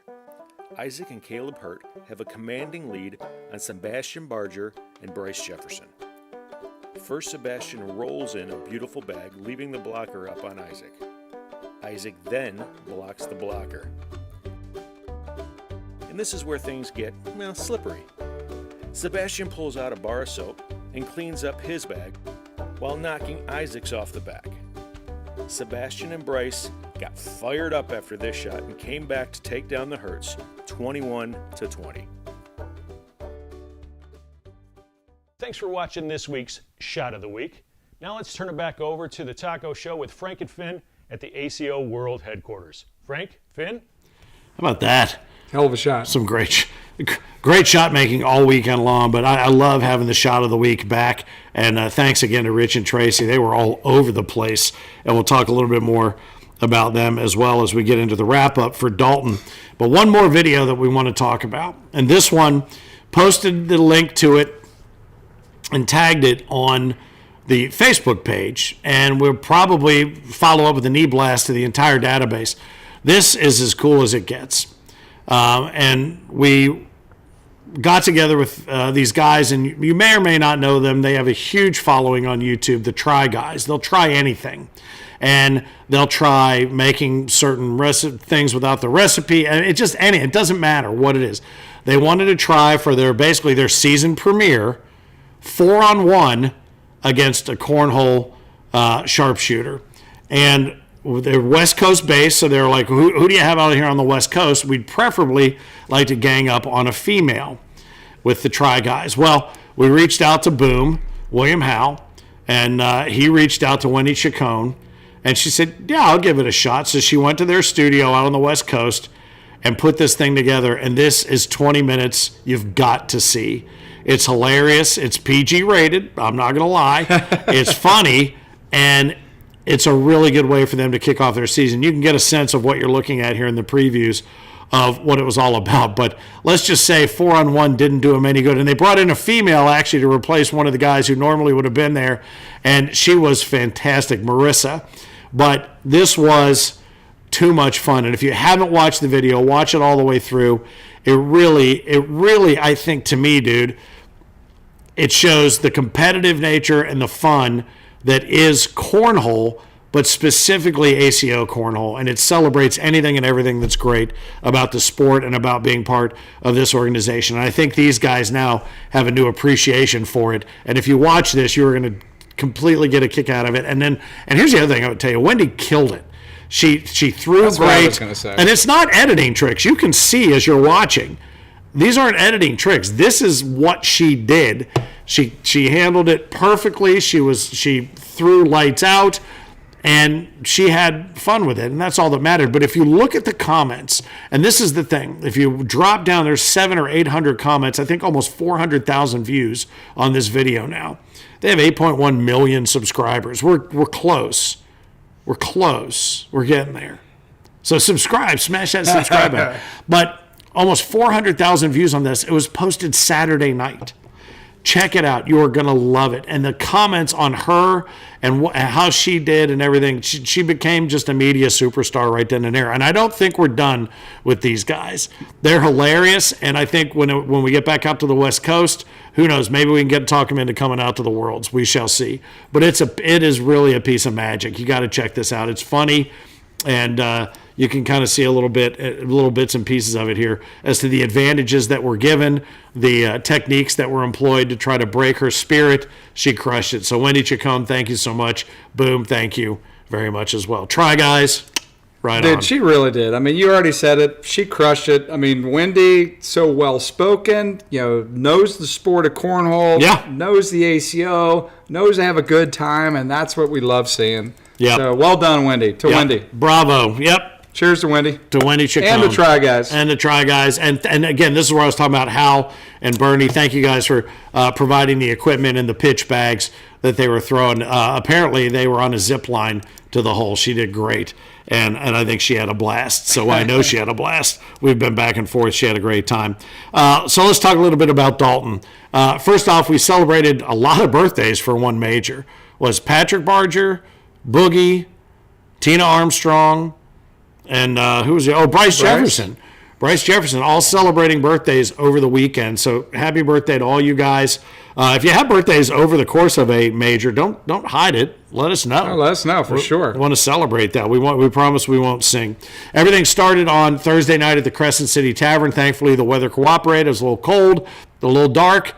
Isaac and Caleb Hurt have a commanding lead on Sebastian Barger and Bryce Jefferson. First, Sebastian rolls in a beautiful bag, leaving the blocker up on Isaac. Isaac then blocks the blocker. And this is where things get, slippery. Sebastian pulls out a bar of soap and cleans up his bag while knocking Isaac's off the back. Sebastian and Bryce got fired up after this shot and came back to take down the Hurts 21-20. Thanks for watching this week's Shot of the Week. Now let's turn it back over to the Taco Show with Frank and Finn at the ACO World Headquarters. Frank, Finn? How about that? Hell of a shot. Some great shot making all weekend long, but I love having the Shot of the Week back. And thanks again to Rich and Tracy. They were all over the place, and we'll talk a little bit more about them as well as we get into the wrap-up for Dalton. But one more video that we want to talk about, and this one, posted the link to it and tagged it on the Facebook page, and we'll probably follow up with a knee blast to the entire database. This is as cool as it gets. And we got together with these guys, and you may or may not know them. They have a huge following on YouTube, the Try Guys. They'll try anything. And they'll try making certain things without the recipe. And it doesn't matter what it is. They wanted to try for their season premiere 4-on-1 against a cornhole sharpshooter. And they're West Coast based, so they're like, who do you have out here on the West Coast? We'd preferably like to gang up on a female with the Try Guys. Well, we reached out to Boom, William Howe, and he reached out to Wendy Chacon, and she said, yeah, I'll give it a shot. So she went to their studio out on the West Coast and put this thing together, and this is 20 minutes you've got to see. It's hilarious. It's PG rated. I'm not going to lie. It's funny, and it's a really good way for them to kick off their season. You can get a sense of what you're looking at here in the previews of what it was all about. But let's just say 4-on-1 didn't do them any good. And they brought in a female, actually, to replace one of the guys who normally would have been there, and she was fantastic, Marissa. But this was too much fun. And if you haven't watched the video, watch it all the way through. It really, I think, to me, dude, it shows the competitive nature and the fun that is cornhole, but specifically ACO cornhole. And it celebrates anything and everything that's great about the sport and about being part of this organization. And I think these guys now have a new appreciation for it. And if you watch this, you're going to completely get a kick out of it. And here's the other thing I would tell you. Wendy killed it. She threw That's great. what I was gonna say. And it's not editing tricks. You can see as you're watching. These aren't editing tricks. This is what she did. She handled it perfectly. She threw lights out, and she had fun with it, and that's all that mattered. But if you look at the comments, and this is the thing, if you drop down, there's 700 or 800 comments. I think almost 400,000 views on this video now. They have 8.1 million subscribers. We're close. We're close. We're getting there. So subscribe, smash that subscribe button. But almost 400,000 views on this. It was posted Saturday night. Check it out. You are going to love it. And the comments on her and how she did and everything, she became just a media superstar right then and there. And I don't think we're done with these guys. They're hilarious. And I think when we get back out to the West Coast, who knows, maybe we can talk them into coming out to the Worlds. We shall see. But it is really a piece of magic. You got to check this out. It's funny. And you can kind of see little bits and pieces of it here as to the advantages that were given, the techniques that were employed to try to break her spirit. She crushed it. So Wendy Chacon, thank you so much. Boom, thank you very much as well. Try, guys. Right on. Dude, she really did. I mean, you already said it. She crushed it. I mean, Wendy, so well-spoken, knows the sport of cornhole, knows the ACO, knows to have a good time, and that's what we love seeing. Yeah. So well done, Wendy. Wendy. Bravo. Yep. Cheers to Wendy. To Wendy Chacon. And the Try Guys. And the Try Guys. And again, this is where I was talking about Hal and Bernie. Thank you guys for providing the equipment and the pitch bags that they were throwing. Apparently, they were on a zip line to the hole. She did great. And I think she had a blast. So I know she had a blast. We've been back and forth. She had a great time. So let's talk a little bit about Dalton. First off, we celebrated a lot of birthdays for one major. Was Patrick Barger, Boogie, Tina Armstrong, and who was it? Oh, Bryce Jefferson. Bryce Jefferson, all celebrating birthdays over the weekend. So happy birthday to all you guys. If you have birthdays over the course of a major, don't hide it. Let us know. Oh, let us know for sure. We want to celebrate that. We promise we won't sing. Everything started on Thursday night at the Crescent City Tavern. Thankfully, the weather cooperated. It was a little cold, a little dark.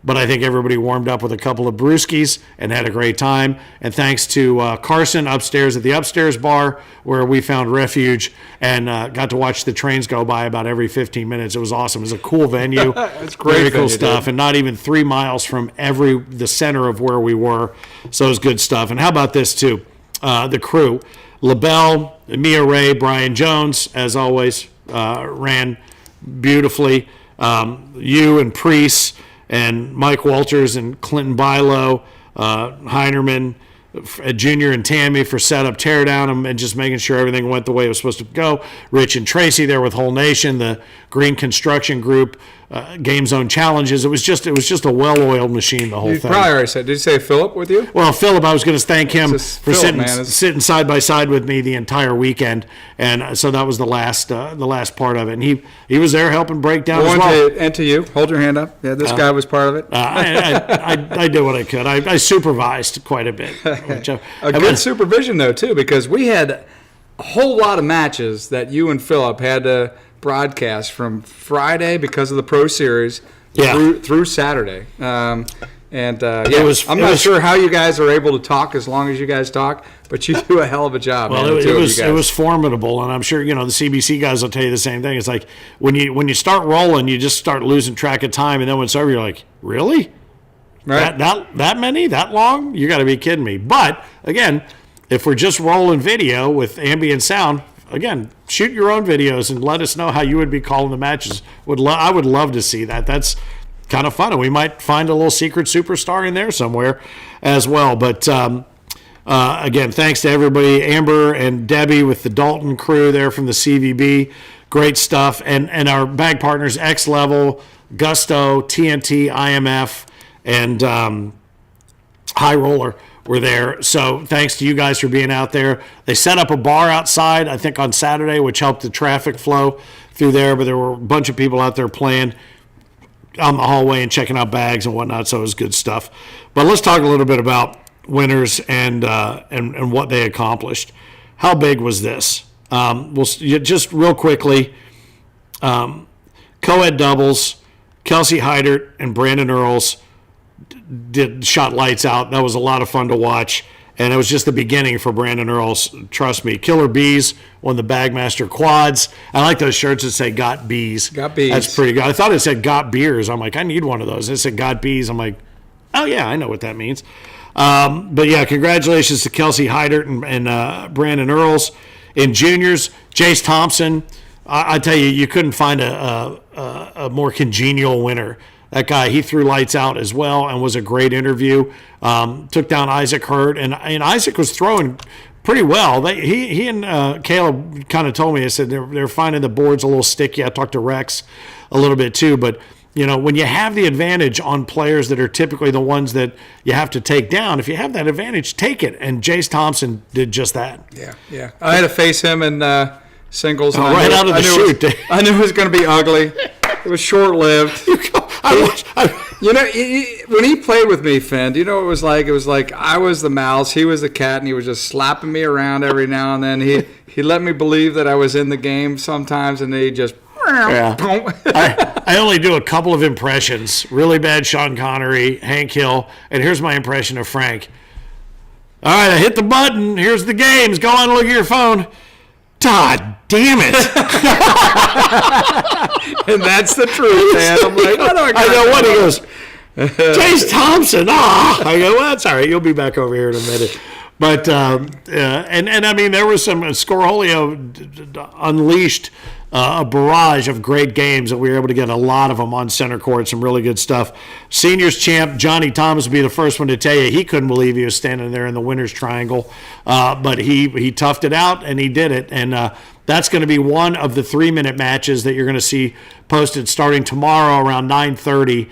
But I think everybody warmed up with a couple of brewskis and had a great time. And thanks to Carson upstairs at the upstairs bar where we found refuge and got to watch the trains go by about every 15 minutes. It was awesome. It was a cool venue. It's great. Very cool stuff. Dude. And not even 3 miles from the center of where we were. So it was good stuff. And how about this too? The crew. LaBelle, Mia Ray, Brian Jones, as always, ran beautifully. You and Priest, and Mike Walters and Clinton Bilo, Heinerman, Junior and Tammy for setup, teardown, and just making sure everything went the way it was supposed to go. Rich and Tracy there with Whole Nation, the Green Construction Group, Game Zone Challenges. It was just a well-oiled machine, the whole You thing. probably already said. Did you say Philip with you? Well, Philip, I was going to thank him for Philip, sitting side by side with me the entire weekend, and so that was the last part of it. And he was there helping break down as well. And to you, hold your hand up. Yeah, this guy was part of it. I did what I could. I supervised quite a bit. A good supervision though too, because we had a whole lot of matches that you and Philip had to broadcast from Friday because of the Pro Series through Saturday. And I'm not sure how you guys are able to talk as long as you guys talk, but you do a hell of a job. Well, man, it was formidable, and I'm sure the CBC guys will tell you the same thing. It's like when you start rolling, you just start losing track of time, and then when it's over, you're like, really? Right. That many? That long? You got to be kidding me. But again, if we're just rolling video with ambient sound, again, shoot your own videos and let us know how you would be calling the matches. I would love to see that. That's kind of fun. And we might find a little secret superstar in there somewhere as well. But again, thanks to everybody, Amber and Debbie with the Dalton crew there from the CVB. Great stuff. And our bag partners, X Level, Gusto, TNT, IMF, and High Roller were there. So thanks to you guys for being out there. They set up a bar outside, I think on Saturday, which helped the traffic flow through there. But there were a bunch of people out there playing on the hallway and checking out bags and whatnot. So it was good stuff. But let's talk a little bit about winners and what they accomplished. How big was this? Just real quickly, co-ed doubles, Kelsey Heidert and Brandon Earls shot lights out. That was a lot of fun to watch. And it was just the beginning for Brandon Earls. Trust me. Killer Bees won the Bagmaster quads. I like those shirts that say "Got Bees." Got Bees. That's pretty good. I thought it said "Got Beers." I'm like, I need one of those. It said "Got Bees." I'm like, oh yeah, I know what that means. But yeah, congratulations to Kelsey Heidert and Brandon Earls. In juniors, Jace Thompson. I tell you, you couldn't find a more congenial winner. That guy, he threw lights out as well and was a great interview. Took down Isaac Hurd, and Isaac was throwing pretty well. He and Caleb kind of told me, I said they're finding the boards a little sticky. I talked to Rex a little bit too, but when you have the advantage on players that are typically the ones that you have to take down, if you have that advantage, take it. And Jace Thompson did just that. Yeah. I had to face him in singles. Right out of the chute. I knew it was going to be ugly. It was short-lived. When he played with me, Finn, do you know what it was like? It was like I was the mouse, he was the cat, and he was just slapping me around every now and then. He let me believe that I was in the game sometimes, and then he just... Yeah. I only do a couple of impressions. Really bad Sean Connery, Hank Hill, and here's my impression of Frank. All right, I hit the button. Here's the games. Go on and look at your phone. God damn it. And that's the truth, man. I'm like, I know what he goes. Jace Thompson. I go, well, that's all right. You'll be back over here in a minute. But, and I mean, there was some Scorholio unleashed a barrage of great games that we were able to get a lot of them on center court, some really good stuff. Seniors champ Johnny Thomas would be the first one to tell you he couldn't believe he was standing there in the winner's triangle, but he toughed it out and he did it. And that's going to be one of the 3-minute matches that you're going to see posted starting tomorrow around 9:30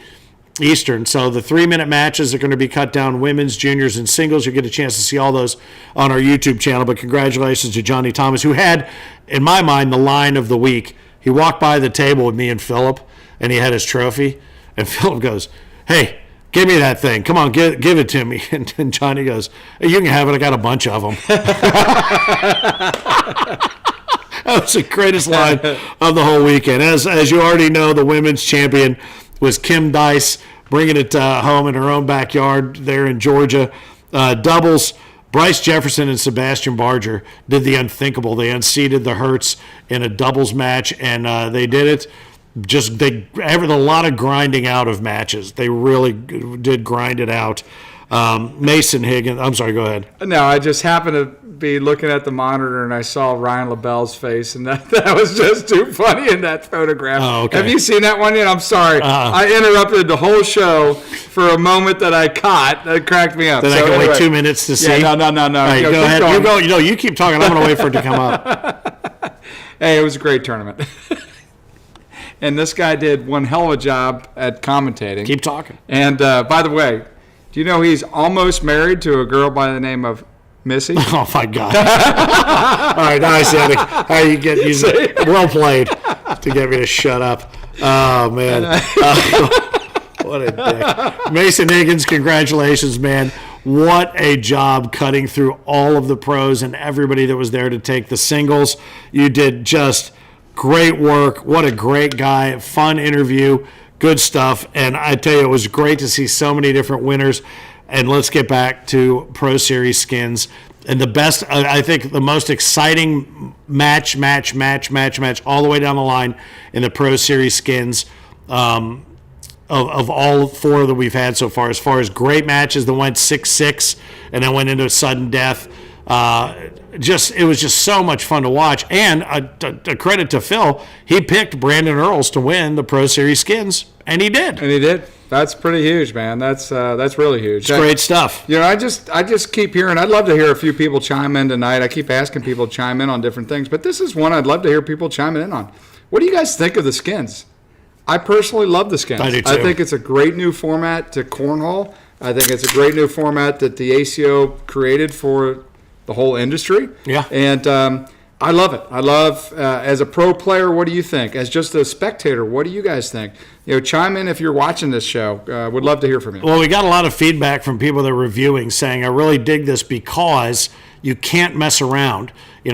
Eastern. So the 3-minute matches are going to be cut down, women's, juniors, and singles. You'll get a chance to see all those on our YouTube channel. But congratulations to Johnny Thomas, who had, in my mind, the line of the week. He walked by the table with me and Philip, and he had his trophy. And Philip goes, "Hey, give me that thing. Come on, give it to me." And Johnny goes, "Hey, you can have it. I got a bunch of them." That was the greatest line of the whole weekend. As you already know, the women's champion was Kim Dice, bringing it home in her own backyard there in Georgia. Doubles, Bryce Jefferson and Sebastian Barger did the unthinkable. They unseated the Hertz in a doubles match, and they did it. They had a lot of grinding out of matches. They really did grind it out. Mason Higgins, I'm sorry, go ahead. No, I just happened to be looking at the monitor and I saw Ryan LaBelle's face, and that was just too funny in that photograph. Oh, okay. Have you seen that one yet? I'm sorry. I interrupted the whole show for a moment that I caught. That cracked me up. Then I can wait 2 minutes to see. Yeah, no. All right, go ahead. You keep talking. I'm going to wait for it to come up. Hey, it was a great tournament. And this guy did one hell of a job at commentating. Keep talking. And by the way, do you know he's almost married to a girl by the name of Missy? Oh, my God. All right, now I see how you get used. Well played to get me to shut up. Oh, man. What a dick. Mason Higgins, congratulations, man. What a job cutting through all of the pros and everybody that was there to take the singles. You did just great work. What a great guy. Fun interview. Good stuff. And I tell you, it was great to see so many different winners. And let's get back to Pro Series skins. And the best, I think the most exciting match all the way down the line in the Pro Series skins of all four that we've had so far. As far as great matches that went 6-6 and then went into a sudden death. It was just so much fun to watch. And a credit to Phil, he picked Brandon Earls to win the Pro Series skins, and he did. That's pretty huge, man. That's really huge. It's great stuff. I just keep hearing. I'd love to hear a few people chime in tonight. I keep asking people to chime in on different things, but this is one I'd love to hear people chiming in on. What do you guys think of the skins? I personally love the skins. I do too. I think it's a great new format to cornhole. I think it's a great new format that the ACO created for the whole industry. Yeah. And I love it. I love, as a pro player, what do you think? As just a spectator, what do you guys think? Chime in if you're watching this show. Would love to hear from you. Well, we got a lot of feedback from people that are reviewing saying, I really dig this because you can't mess around.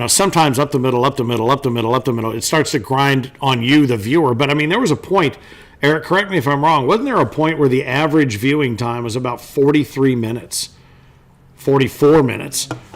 Sometimes up the middle, it starts to grind on you, the viewer. But, there was a point, Eric, correct me if I'm wrong, wasn't there a point where the average viewing time was about 44 minutes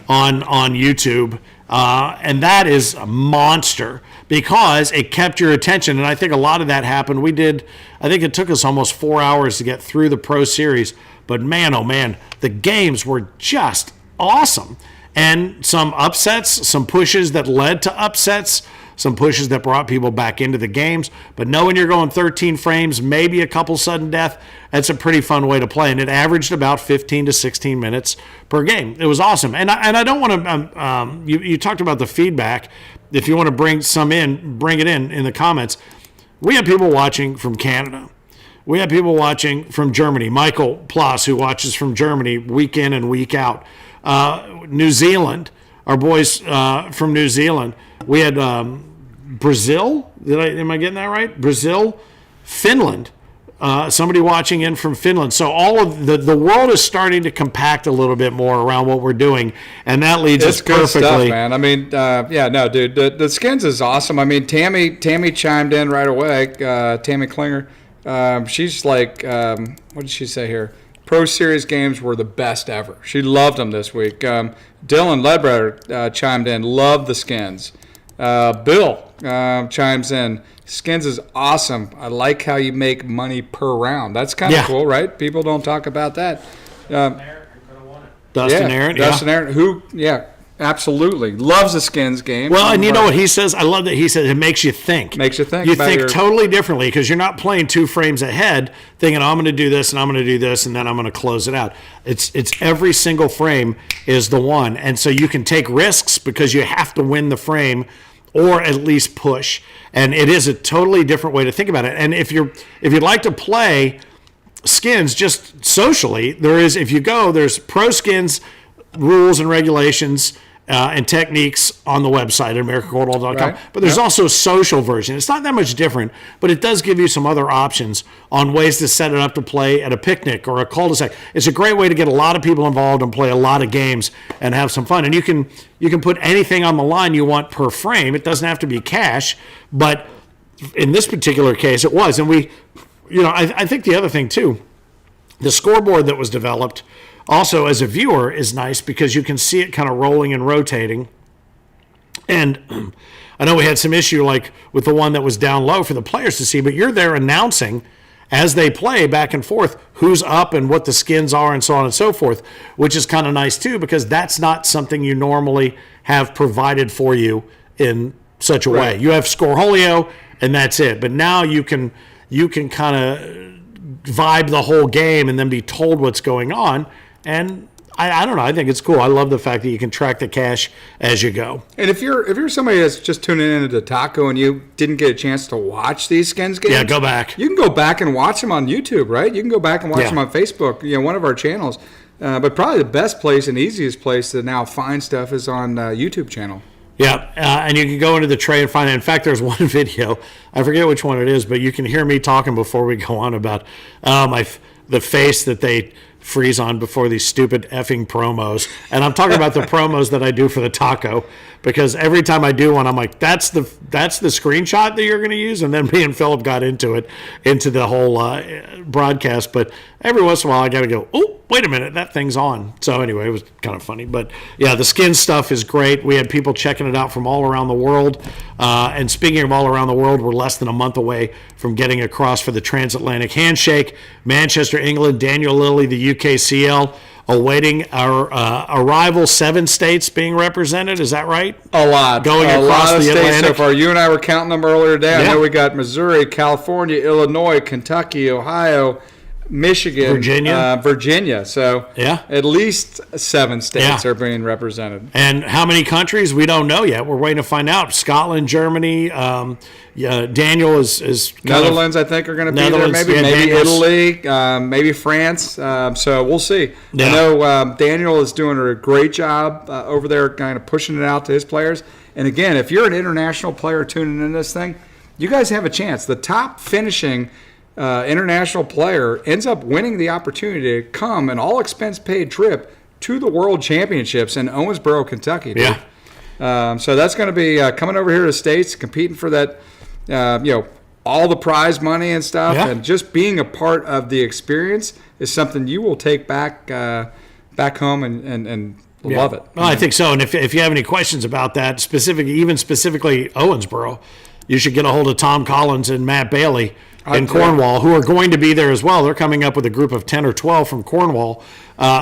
on YouTube? And that is a monster because it kept your attention. And I think a lot of that happened. I think it took us almost 4 hours to get through the Pro Series. But man, oh man, the games were just awesome. And some upsets, some pushes that led to upsets, some pushes that brought people back into the games. But knowing you're going 13 frames, maybe a couple sudden death, that's a pretty fun way to play. And it averaged about 15 to 16 minutes per game. It was awesome. And I don't want to, you talked about the feedback. If you want to bring some in, bring it in the comments. We have people watching from Canada. We have people watching from Germany. Michael Ploss, who watches from Germany week in and week out. New Zealand, our boys from New Zealand. We had Brazil. Am I getting that right? Brazil, Finland. Somebody watching in from Finland. So all of the world is starting to compact a little bit more aroand what we're doing, and that leads us perfectly. Stuff, man. Dude, the skins is awesome. Tammy chimed in right away. Tammy Klinger. She's like, what did she say here? Pro Series games were the best ever. She loved them this week. Dylan Ledbetter chimed in. Loved the skins. Bill chimes in. Skins is awesome. I like how you make money per round. That's kind of cool, right? People don't talk about that. Dustin Aaron, who, absolutely loves the skins game. Well, and you know what he says? I love that he says it makes you think. Makes you think. You think totally differently because you're not playing 2 frames ahead, thinking I'm going to do this and I'm going to do this and then I'm going to close it out. It's every single frame is the one, and so you can take risks because you have to win the frame or at least push. And it is a totally different way to think about it. And if you'd like to play skins just socially, there's pro skins rules and regulations and techniques on the website at AmericanCornhole.com. Right. But there's also a social version. It's not that much different, but it does give you some other options on ways to set it up to play at a picnic or a cul-de-sac. It's a great way to get a lot of people involved and play a lot of games and have some fun. And you can put anything on the line you want per frame. It doesn't have to be cash, but in this particular case, it was. And I think the other thing too, the scoreboard that was developed also as a viewer is nice because you can see it kind of rolling and rotating. And I know we had some issue like with the one that was down low for the players to see, but you're there announcing as they play back and forth who's up and what the skins are and so on and so forth, which is kind of nice too because that's not something you normally have provided for you in such a way. You have Scoreholio and that's it. But now you can kind of vibe the whole game and then be told what's going on. And I don't know. I think it's cool. I love the fact that you can track the cash as you go. And if you're somebody that's just tuning in to Taco and you didn't get a chance to watch these skins games, go back. You can go back and watch them on YouTube, right? You can go back and watch them on Facebook. One of our channels. But probably the best place and easiest place to now find stuff is on YouTube channel. Yeah, and you can go into the tray and find it. In fact, there's one video. I forget which one it is, but you can hear me talking before we go on about the face that they freeze on before these stupid effing promos. And I'm talking about the promos that I do for the taco, because every time I do one, I'm like, that's the screenshot that you're going to use. And then me and Philip got into the whole broadcast. But every once in a while, I got to go, oh, wait a minute, that thing's on. So anyway, it was kind of funny. But yeah, the skin stuff is great. We had people checking it out from all around the world. And speaking of all around the world, we're less than a month away from getting across for the transatlantic handshake. Manchester, England, Daniel Lilly, the UKCL, awaiting our arrival. 7 states being represented. Is that right? A lot. Going a across lot of the states Atlantic. so far. You and I were counting them earlier today. Yeah. I know we got Missouri, California, Illinois, Kentucky, Ohio, Michigan, Virginia. So yeah, at least 7 states are being represented. And how many countries, we don't know yet. We're waiting to find out. Scotland, Germany, Daniel is Netherlands, I think, are going to be there. Maybe Italy, maybe France. So we'll see. Yeah. I know Daniel is doing a great job over there, kind of pushing it out to his players. And again, if you're an international player tuning in this thing, you guys have a chance. The top finishing international player ends up winning the opportunity to come an all-expense-paid trip to the World Championships in Owensboro, Kentucky. Dude. Yeah. So that's going to be coming over here to the States, competing for that, all the prize money and stuff, and just being a part of the experience is something you will take back home and love it. Well, I think so. And if you have any questions about that, specifically Owensboro, you should get a hold of Tom Collins and Matt Bailey in Cornwall, who are going to be there as well. They're coming up with a group of 10 or 12 from Cornwall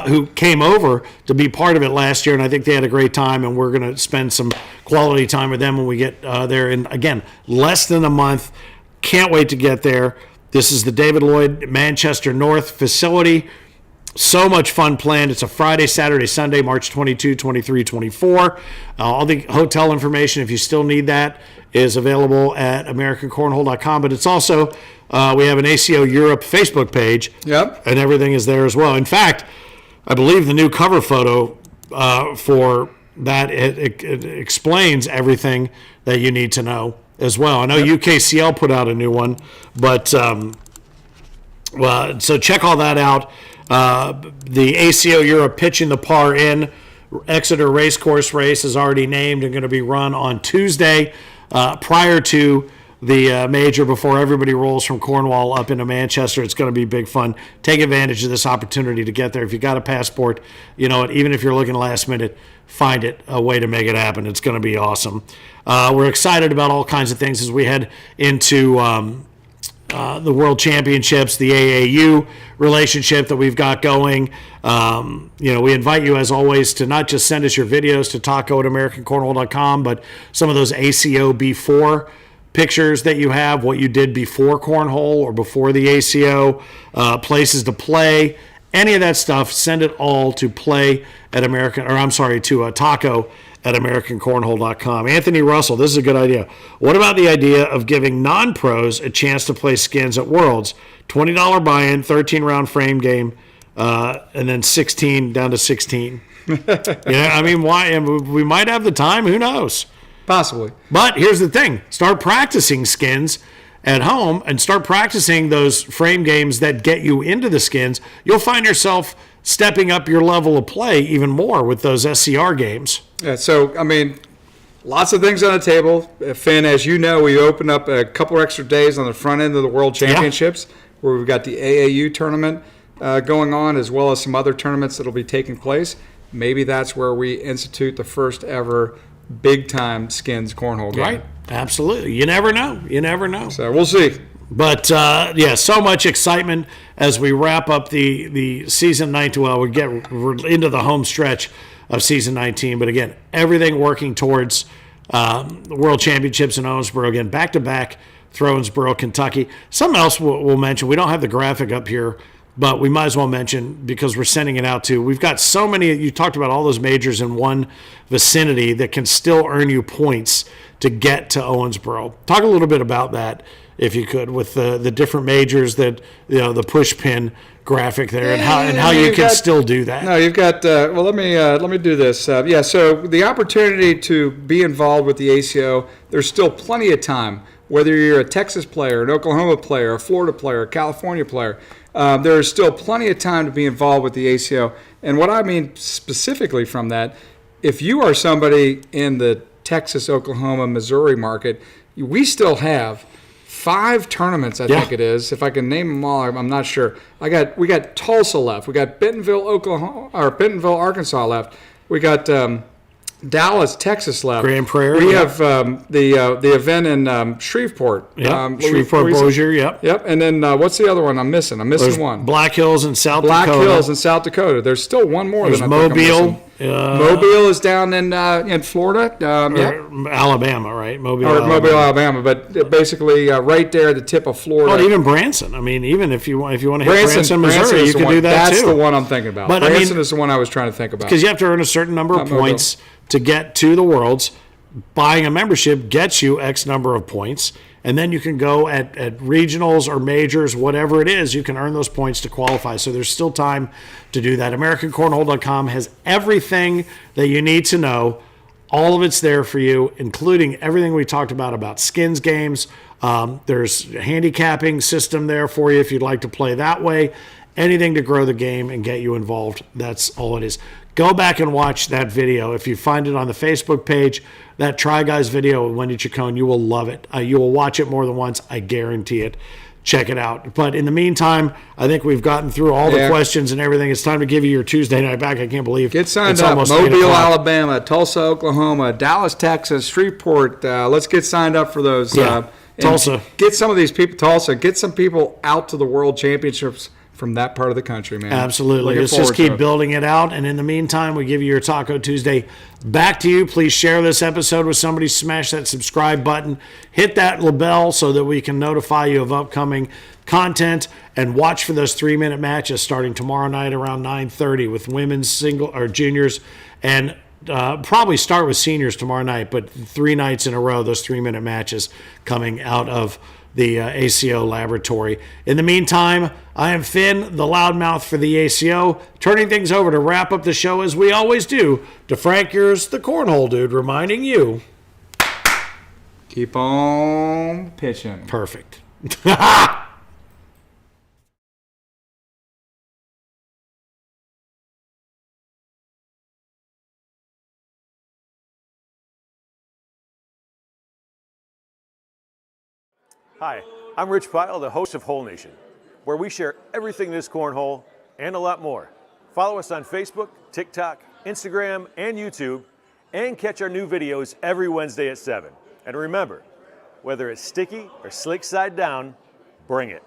who came over to be part of it last year, and I think they had a great time, and we're going to spend some quality time with them when we get there. And again, less than a month. Can't wait to get there. This is the David Lloyd Manchester North facility. So much fun planned. It's a Friday, Saturday, Sunday, March 22, 23, 24. All the hotel information, if you still need that, is available at AmericanCornhole.com. But it's also, we have an ACO Europe Facebook page. Yep. And everything is there as well. In fact, I believe the new cover photo for that, it explains everything that you need to know as well. I know UKCL put out a new one, but so check all that out. The ACO Europe pitching the par in Exeter Racecourse race is already named and going to be run on Tuesday prior to the major, before everybody rolls from Cornwall up into Manchester. It's going to be big fun. Take advantage of this opportunity to get there. If you got a passport, you know what, even if you're looking last minute, find a way to make it happen. It's going to be awesome. We're excited about all kinds of things as we head into the World Championships, the AAU relationship that we've got going. We invite you, as always, to not just send us your videos to taco@AmericanCornhole.com, but some of those ACO before pictures that you have, what you did before Cornhole or before the ACO, places to play, any of that stuff, send it all to taco@AmericanCornhole.com. Anthony Russell, this is a good idea. What about the idea of giving non-pros a chance to play skins at Worlds? $20 buy-in, 13-round frame game, and then 16 down to 16. Why? We might have the time. Who knows? Possibly. But here's the thing. Start practicing skins at home and start practicing those frame games that get you into the skins. You'll find yourself stepping up your level of play even more with those SCR games. Yeah, so, lots of things on the table. Finn, as you know, we opened up a couple extra days on the front end of the World Championships where we've got the AAU tournament going on, as well as some other tournaments that will be taking place. Maybe that's where we institute the first ever big-time skins cornhole game. Right, absolutely. You never know. So we'll see. But, so much excitement as we wrap up the season 19. Well, we get into the home stretch of season 19. But, again, everything working towards the World Championships in Owensboro. Again, back-to-back, Owensboro, Kentucky. Something else we'll mention. We don't have the graphic up here, but we might as well mention, because we're sending it out to. We've got so many. You talked about all those majors in one vicinity that can still earn you points to get to Owensboro. Talk a little bit about that, if you could, with the different majors that, the push pin graphic there, and how you can still do that. No, you've got. Let me do this. So the opportunity to be involved with the ACO, there's still plenty of time. whether you're a Texas player, an Oklahoma player, a Florida player, a California player, there is still plenty of time to be involved with the ACO. And what I mean specifically from that, if you are somebody in the Texas, Oklahoma, Missouri market, we still have 5 tournaments, I think it is. If I can name them all, I'm not sure. We got Tulsa left. We got Bentonville, Arkansas left. We got Dallas, Texas left. Grand Prairie. We have the event in Shreveport. Shreveport, Bossier. Yep. And then what's the other one I'm missing? I'm missing one. Black Hills in South Dakota. Black Hills in South Dakota. There's still one more. There's than I think I'm Mobile. missing. Mobile is down in Florida. Alabama, right? Mobile, Alabama. But basically right there at the tip of Florida. Oh, even Branson. I mean, even if you want to hit Branson, Branson Missouri, you can do that That's too. the one I'm thinking about. But Branson is the one I was trying to think about. Because you have to earn a certain number of points to get to the Worlds. Buying a membership gets you X number of points, and then you can go at regionals or majors, whatever it is, you can earn those points to qualify. So there's still time to do that. AmericanCornhole.com has everything that you need to know. All of it's there for you, including everything we talked about skins games. There's a handicapping system there for you if you'd like to play that way. Anything to grow the game and get you involved. That's all it is. Go back and watch that video. If you find it on the Facebook page, that Try Guys video with Wendy Chacon, you will love it. You will watch it more than once. I guarantee it. Check it out. But in the meantime, I think we've gotten through all the questions and everything. It's time to give you your Tuesday night back. I can't believe Get signed up. Mobile, Alabama, Tulsa, Oklahoma, Dallas, Texas, Shreveport. Let's get signed up for those. Tulsa. Get some of these people, Tulsa, get some people out to the World Championships from that part of the country, man. Absolutely. Let's just keep building it out. And in the meantime, we give you your Taco Tuesday back to you. Please share this episode with somebody. Smash that subscribe button. Hit that bell so that we can notify you of upcoming content. And watch for those 3-minute matches starting tomorrow night around 9:30 with women's single or juniors. And probably start with seniors tomorrow night. But 3 nights in a row, those 3-minute matches coming out of the ACO laboratory. In the meantime, I am Finn, the loudmouth for the ACO, turning things over to wrap up the show as we always do to Frank Geers, the Cornhole Dude, reminding you. Keep on pitching. Perfect. Hi, I'm Rich Pyle, the host of Hole Nation, where we share everything this cornhole and a lot more. Follow us on Facebook, TikTok, Instagram, and YouTube, and catch our new videos every Wednesday at 7. And remember, whether it's sticky or slick side down, bring it.